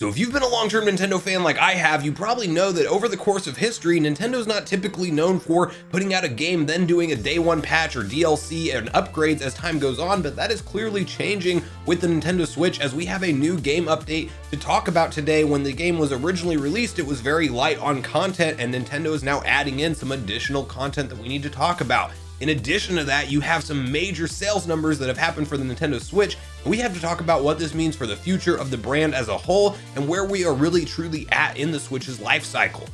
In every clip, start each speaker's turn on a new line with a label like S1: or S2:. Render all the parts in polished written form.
S1: So if you've been a long-term Nintendo fan like I have, you probably know that over the course of history, Nintendo's not typically known for putting out a game, then doing a day one patch or DLC and upgrades as time goes on, but that is clearly changing with the Nintendo Switch as we have a new game update to talk about today. When the game was originally released, it was very light on content, and Nintendo is now adding in some additional content that we need to talk about. In addition to that, you have some major sales numbers that have happened for the Nintendo Switch. We have to talk about what this means for the future of the brand as a whole and where we are really truly at in the Switch's life cycle.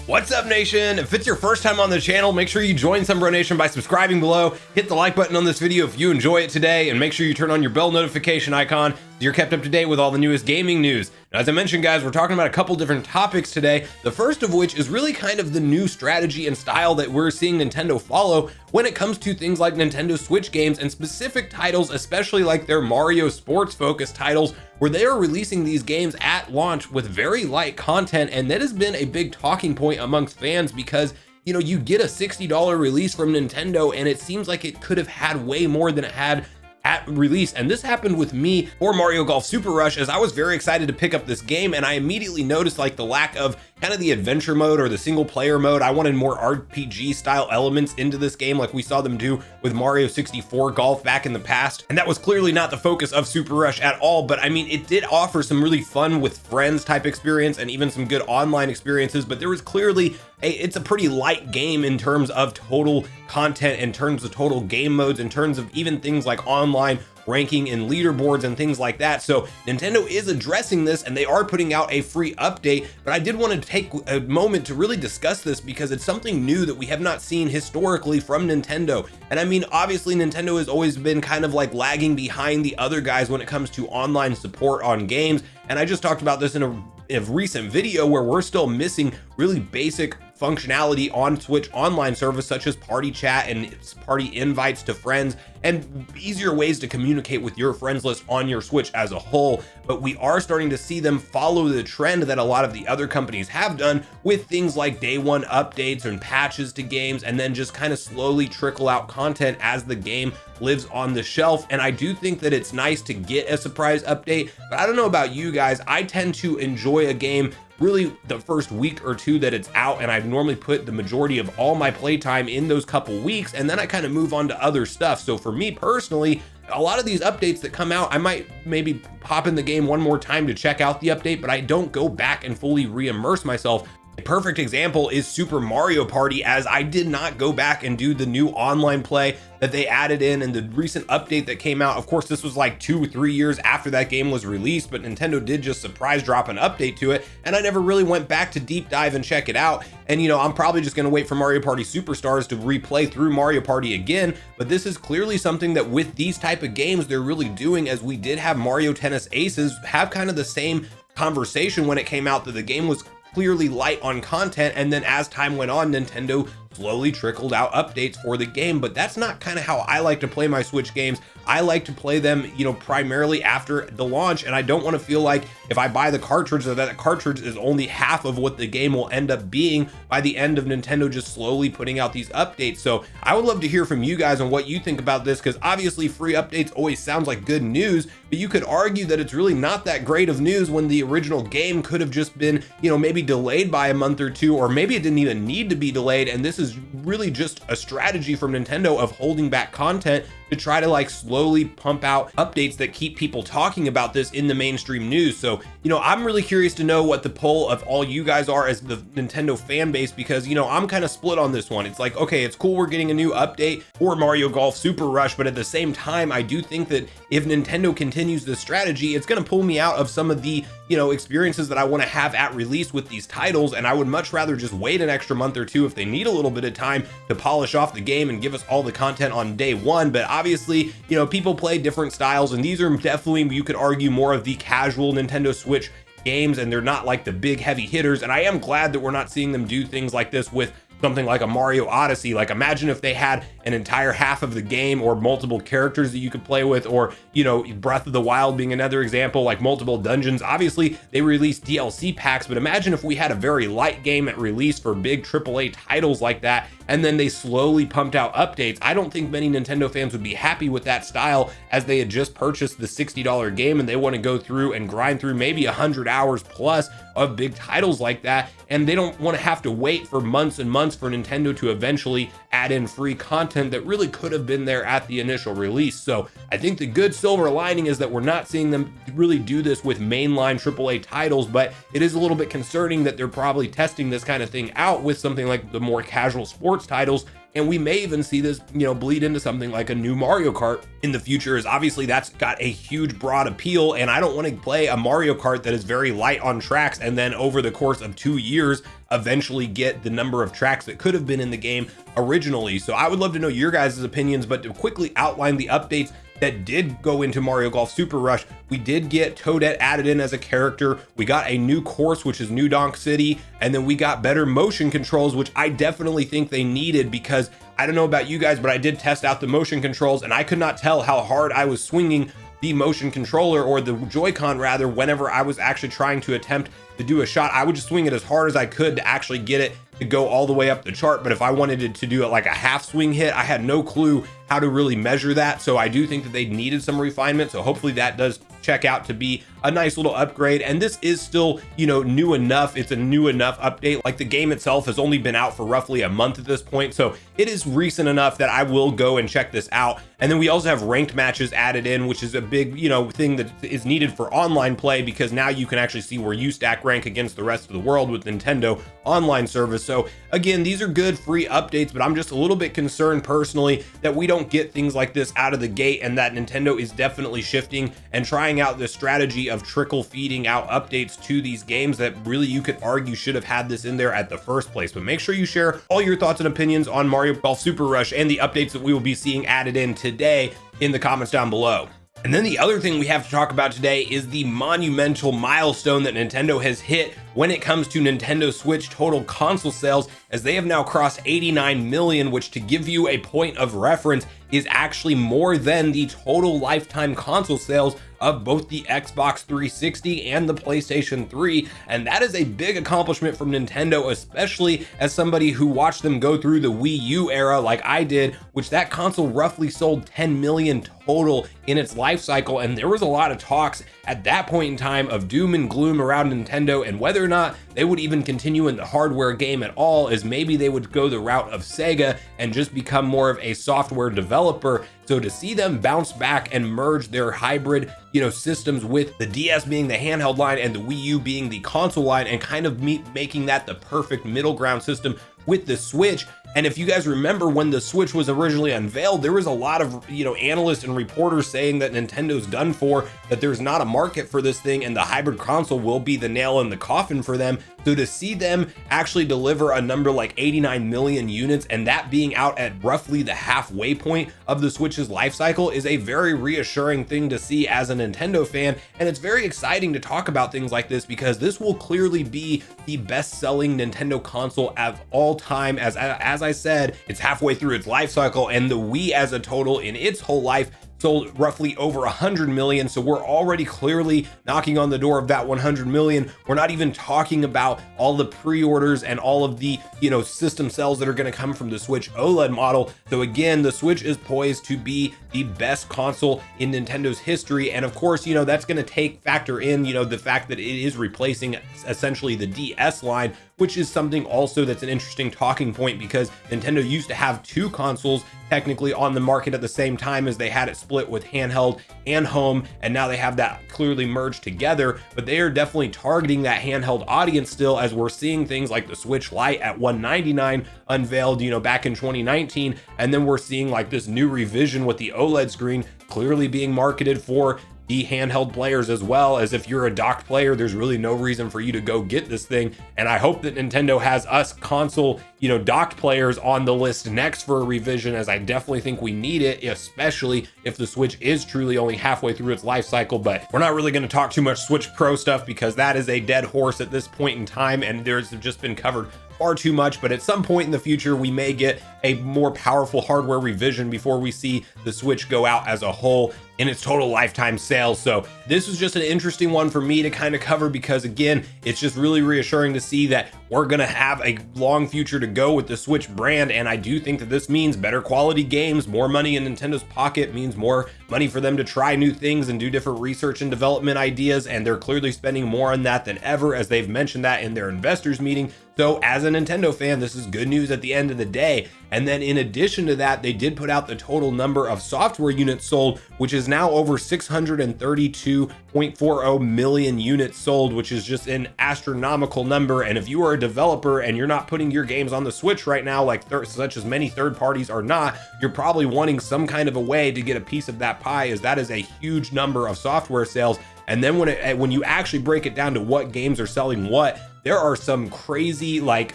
S1: What's up, Nation? If it's your first time on the channel, make sure you join Sunbro Nation by subscribing below, hit the like button on this video if you enjoy it today, and make sure you turn on your bell notification icon so you're kept up to date with all the newest gaming news. Now, as I mentioned, guys, we're talking about a couple different topics today, the first of which is really kind of the new strategy and style that we're seeing Nintendo follow when it comes to things like Nintendo Switch games and specific titles, especially like their Mario sports focused titles, where they are releasing these games at launch with very light content. And that has been a big talking point amongst fans because, you know, you get a $60 release from Nintendo and it seems like it could have had way more than it had at release. And this happened with me for Mario Golf Super Rush, as I was very excited to pick up this game and I immediately noticed like the lack of kind of the adventure mode or the single player mode. I wanted more RPG style elements into this game like we saw them do with Mario 64 Golf back in the past, and that was clearly not the focus of Super Rush at all. But I mean, it did offer some really fun with friends type experience and even some good online experiences, but there was clearly it's a pretty light game in terms of total content, in terms of total game modes, in terms of even things like online ranking and leaderboards and things like that. So Nintendo is addressing this and they are putting out a free update, but I did want to take a moment to really discuss this because it's something new that we have not seen historically from Nintendo. And I mean, obviously Nintendo has always been kind of like lagging behind the other guys when it comes to online support on games. And I just talked about this in a recent video where we're still missing really basic functionality on Switch online service such as party chat and party invites to friends and easier ways to communicate with your friends list on your Switch as a whole. But we are starting to see them follow the trend that a lot of the other companies have done with things like day one updates and patches to games, and then just kind of slowly trickle out content as the game lives on the shelf. And I do think that it's nice to get a surprise update, but I don't know about you guys, I tend to enjoy a game really the first week or two that it's out, and I normally put the majority of all my playtime in those couple weeks, and then I kind of move on to other stuff. So for me personally, a lot of these updates that come out, I might maybe pop in the game one more time to check out the update, but I don't go back and fully re-immerse myself. A perfect example is Super Mario Party, as I did not go back and do the new online play that they added in and the recent update that came out. Of course, this was like 2-3 years after that game was released, but Nintendo did just surprise drop an update to it, and I never really went back to deep dive and check it out. And you know, I'm probably just gonna wait for Mario Party Superstars to replay through Mario Party again, but this is clearly something that with these type of games they're really doing, as we did have Mario Tennis Aces have kind of the same conversation when it came out, that the game was clearly light on content, and then as time went on, Nintendo slowly trickled out updates for the game. But that's not kind of how I like to play my Switch games. I like to play them, you know, primarily after the launch, and I don't want to feel like if I buy the cartridge that cartridge is only half of what the game will end up being by the end of Nintendo just slowly putting out these updates. So I would love to hear from you guys on what you think about this, because obviously free updates always sounds like good news, but you could argue that it's really not that great of news when the original game could have just been, you know, maybe delayed by a month or two, or maybe it didn't even need to be delayed. And this is really just a strategy from Nintendo of holding back content to try to like slowly pump out updates that keep people talking about this in the mainstream news. So, you know, I'm really curious to know what the poll of all you guys are as the Nintendo fan base, because, you know, I'm kind of split on this one. It's like, okay, it's cool we're getting a new update for Mario Golf Super Rush, but at the same time, I do think that if Nintendo continues this strategy, it's going to pull me out of some of the, you know, experiences that I want to have at release with these titles. And I would much rather just wait an extra month or two if they need a little bit of time to polish off the game and give us all the content on day one. But obviously, you know, people play different styles, and these are definitely, you could argue, more of the casual Nintendo Switch games, and they're not like the big heavy hitters. And I am glad that we're not seeing them do things like this with something like a Mario Odyssey. Like, imagine if they had an entire half of the game or multiple characters that you could play with, or, you know, Breath of the Wild being another example, like multiple dungeons. Obviously they released DLC packs, but imagine if we had a very light game at release for big AAA titles like that, and then they slowly pumped out updates. I don't think many Nintendo fans would be happy with that style, as they had just purchased the $60 game and they want to go through and grind through maybe 100 hours plus of big titles like that, and they don't want to have to wait for months and months for Nintendo to eventually add in free content that really could have been there at the initial release. So I think the good silver lining is that we're not seeing them really do this with mainline AAA titles, but it is a little bit concerning that they're probably testing this kind of thing out with something like the more casual sports titles. And we may even see this, bleed into something like a new Mario Kart in the future, as obviously that's got a huge broad appeal. And I don't want to play a Mario Kart that is very light on tracks and then over the course of 2 years eventually get the number of tracks that could have been in the game originally. So I would love to know your guys' opinions, but to quickly outline the updates that did go into Mario Golf Super Rush, we did get Toadette added in as a character. We got a new course, which is New Donk City, and then we got better motion controls, which I definitely think they needed, because I don't know about you guys, but I did test out the motion controls and I could not tell how hard I was swinging the motion controller, or the Joy-Con rather, whenever I was actually trying to attempt to do a shot. I would just swing it as hard as I could to actually get it to go all the way up the chart. But if I wanted it to do it like a half swing hit, I had no clue how to really measure that. So I do think that they needed some refinement. So hopefully that does check out to be a nice little upgrade. And this is still, new enough. It's a new enough update. Like, the game itself has only been out for roughly a month at this point. So it is recent enough that I will go and check this out. And then we also have ranked matches added in, which is a big, thing that is needed for online play, because now you can actually see where you stack rank against the rest of the world with Nintendo online service. So again, these are good free updates, but I'm just a little bit concerned personally that we don't get things like this out of the gate, and that Nintendo is definitely shifting and trying out this strategy of trickle feeding out updates to these games that really you could argue should have had this in there at the first place. But make sure you share all your thoughts and opinions on Mario Golf Super Rush and the updates that we will be seeing added in today in the comments down below. And then the other thing we have to talk about today is the monumental milestone that Nintendo has hit when it comes to Nintendo Switch total console sales, as they have now crossed 89 million, which, to give you a point of reference, is actually more than the total lifetime console sales of both the Xbox 360 and the PlayStation 3. And that is a big accomplishment from Nintendo, especially as somebody who watched them go through the Wii U era like I did, which that console roughly sold 10 million total in its life cycle. And there was a lot of talks at that point in time of doom and gloom around Nintendo and whether or not they would even continue in the hardware game at all, as maybe they would go the route of Sega and just become more of a software developer. So to see them bounce back and merge their hybrid, systems, with the DS being the handheld line and the Wii U being the console line, and kind of making that the perfect middle ground system with the Switch. And if you guys remember, when the Switch was originally unveiled, there was a lot of, analysts and reporters saying that Nintendo's done for, that there's not a market for this thing, and the hybrid console will be the nail in the coffin for them. So to see them actually deliver a number like 89 million units, and that being out at roughly the halfway point of the Switch's life cycle, is a very reassuring thing to see as a Nintendo fan. And it's very exciting to talk about things like this, because this will clearly be the best-selling Nintendo console of all time. As I said, it's halfway through its life cycle, and the Wii as a total in its whole life sold roughly over 100 million. So we're already clearly knocking on the door of that 100 million. We're not even talking about all the pre-orders and all of the, system sales that are going to come from the Switch OLED model. So again, the Switch is poised to be the best console in Nintendo's history. And of course, that's going to factor in, the fact that it is replacing essentially the DS line, which is something also that's an interesting talking point, because Nintendo used to have two consoles technically on the market at the same time, as they had it split with handheld and home, and now they have that clearly merged together. But they are definitely targeting that handheld audience still, as we're seeing things like the Switch Lite at $199 unveiled, back in 2019, and then we're seeing like this new revision with the OLED screen clearly being marketed for the handheld players as well. As if you're a docked player, there's really no reason for you to go get this thing. And I hope that Nintendo has us console, docked players on the list next for a revision, as I definitely think we need it, especially if the Switch is truly only halfway through its life cycle. But we're not really going to talk too much Switch Pro stuff, because that is a dead horse at this point in time, and there's just been covered far too much, but at some point in the future, we may get a more powerful hardware revision before we see the Switch go out as a whole in its total lifetime sales. So this was just an interesting one for me to kind of cover, because again, it's just really reassuring to see that we're gonna have a long future to go with the Switch brand. And I do think that this means better quality games, more money in Nintendo's pocket, means more money for them to try new things and do different research and development ideas. And they're clearly spending more on that than ever, as they've mentioned that in their investors meeting. So as a Nintendo fan, this is good news at the end of the day. And then in addition to that, they did put out the total number of software units sold, which is now over 632.40 million units sold, which is just an astronomical number. And if you are a developer and you're not putting your games on the Switch right now, like such as many third parties are not, you're probably wanting some kind of a way to get a piece of that pie, as that is a huge number of software sales. And then when you actually break it down to what games are selling what, there are some crazy, like,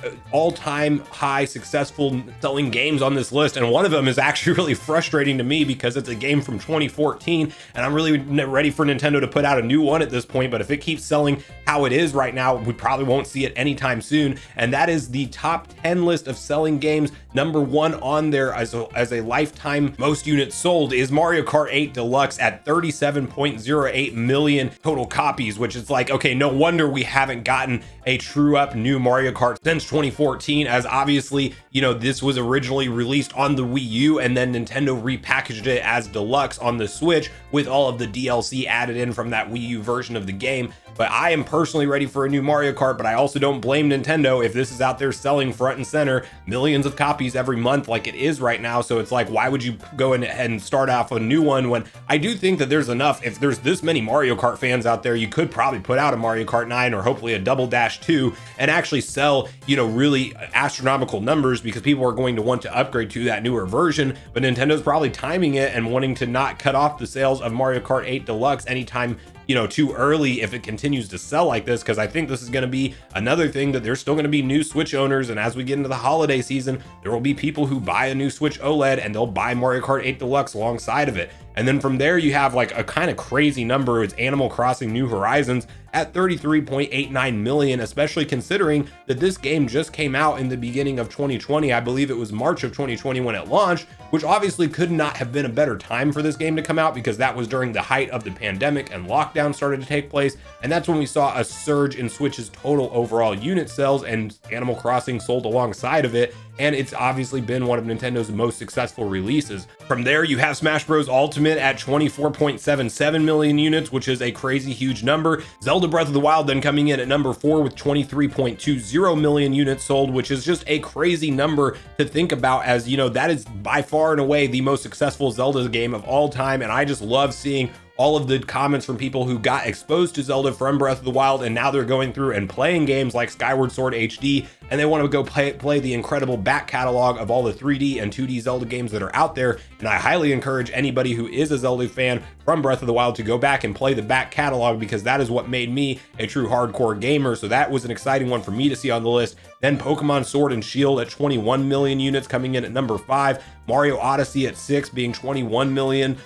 S1: all-time high successful selling games on this list, and one of them is actually really frustrating to me because it's a game from 2014, and I'm really ready for Nintendo to put out a new one at this point. But if it keeps selling how it is right now, we probably won't see it anytime soon. And that is the top 10 list of selling games. Number one on there as a lifetime most units sold is Mario Kart 8 Deluxe at 37.08 million total copies, which is like, okay, no wonder we haven't gotten a true up new Mario Kart since 2014, as obviously, you know, this was originally released on the Wii U, and then Nintendo repackaged it as Deluxe on the Switch with all of the DLC added in from that Wii U version of the game. But I am personally ready for a new Mario Kart, but I also don't blame Nintendo if this is out there selling front and center millions of copies every month like it is right now. So it's like, why would you go in and start off a new one when I do think that there's enough, if there's this many Mario Kart fans out there, you could probably put out a Mario Kart 9 or hopefully a Double Dash 2 and actually sell, you know, really astronomical numbers, because people are going to want to upgrade to that newer version. But Nintendo's probably timing it and wanting to not cut off the sales of Mario Kart 8 Deluxe anytime, you know, too early if it continues to sell like this, because I think this is going to be another thing that there's still going to be new Switch owners, and as we get into the holiday season, there will be people who buy a new Switch OLED and they'll buy Mario Kart 8 Deluxe alongside of it. And then from there, you have like a kind of crazy number. It's Animal Crossing New Horizons at 33.89 million, especially considering that this game just came out in the beginning of 2020. I believe it was March of 2020 when it launched, which obviously could not have been a better time for this game to come out, because that was during the height of the pandemic and lockdown started to take place. And that's when we saw a surge in Switch's total overall unit sales, and Animal Crossing sold alongside of it. And it's obviously been one of Nintendo's most successful releases. From there, you have Smash Bros. Ultimate at 24.77 million units, which is a crazy huge number. Zelda Breath of the Wild then coming in at number 4 with 23.20 million units sold, which is just a crazy number to think about, as, you know, that is by far and away the most successful Zelda game of all time. And I just love seeing all of the comments from people who got exposed to Zelda from Breath of the Wild, and now they're going through and playing games like Skyward Sword HD, and they want to go play the incredible back catalog of all the 3D and 2D Zelda games that are out there. And I highly encourage anybody who is a Zelda fan from Breath of the Wild to go back and play the back catalog, because that is what made me a true hardcore gamer. So that was an exciting one for me to see on the list. Then Pokemon Sword and Shield at 21 million units coming in at number 5. Mario Odyssey at 6 being 21 million.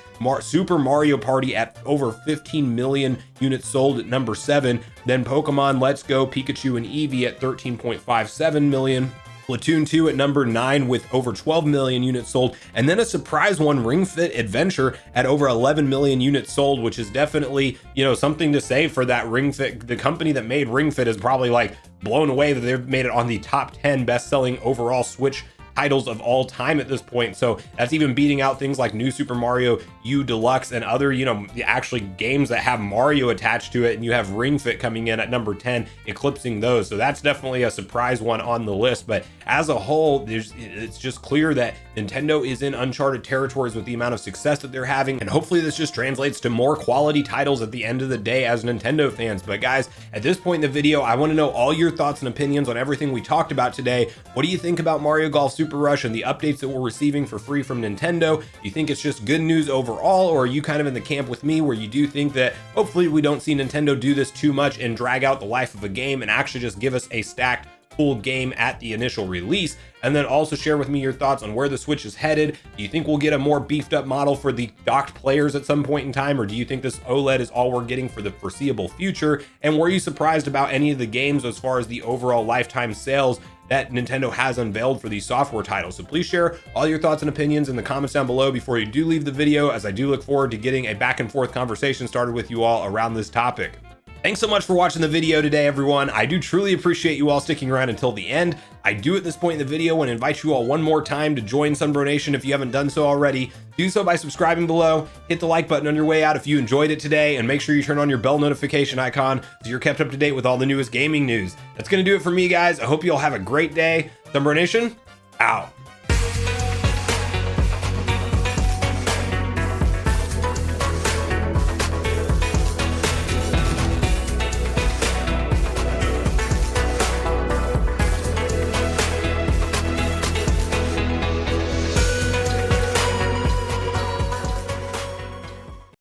S1: Super Mario Party at over 15 million units sold at number 7. Then Pokemon Let's Go Pikachu and Eevee at 13.57 million. Splatoon 2 at number 9 with over 12 million units sold. And then a surprise one, Ring Fit Adventure at over 11 million units sold, which is definitely, you know, something to say for that Ring Fit. The company that made Ring Fit is probably like blown away that they've made it on the top 10 best-selling overall Switch titles of all time at this point. So that's even beating out things like New Super Mario U Deluxe and other, you know, actually games that have Mario attached to it. And you have Ring Fit coming in at number 10, eclipsing those. So that's definitely a surprise one on the list. But as a whole, it's just clear that Nintendo is in uncharted territories with the amount of success that they're having. And hopefully this just translates to more quality titles at the end of the day as Nintendo fans. But guys, at this point in the video, I want to know all your thoughts and opinions on everything we talked about today. What do you think about Mario Golf Super Rush and the updates that we're receiving for free from Nintendo? Do you think it's just good news overall, or are you kind of in the camp with me where you do think that hopefully we don't see Nintendo do this too much and drag out the life of a game and actually just give us a stacked full game at the initial release? And then also share with me your thoughts on where the Switch is headed. Do you think we'll get a more beefed up model for the docked players at some point in time, or do you think this OLED is all we're getting for the foreseeable future? And were you surprised about any of the games as far as the overall lifetime sales that Nintendo has unveiled for these software titles. So please share all your thoughts and opinions in the comments down below before you do leave the video, as I do look forward to getting a back and forth conversation started with you all around this topic. Thanks so much for watching the video today, everyone. I do truly appreciate you all sticking around until the end. I do at this point in the video want to invite you all one more time to join Sunbro Nation if you haven't done so already. Do so by subscribing below, hit the like button on your way out if you enjoyed it today, and make sure you turn on your bell notification icon so you're kept up to date with all the newest gaming news. That's going to do it for me, guys. I hope you all have a great day. Sunbro Nation, out.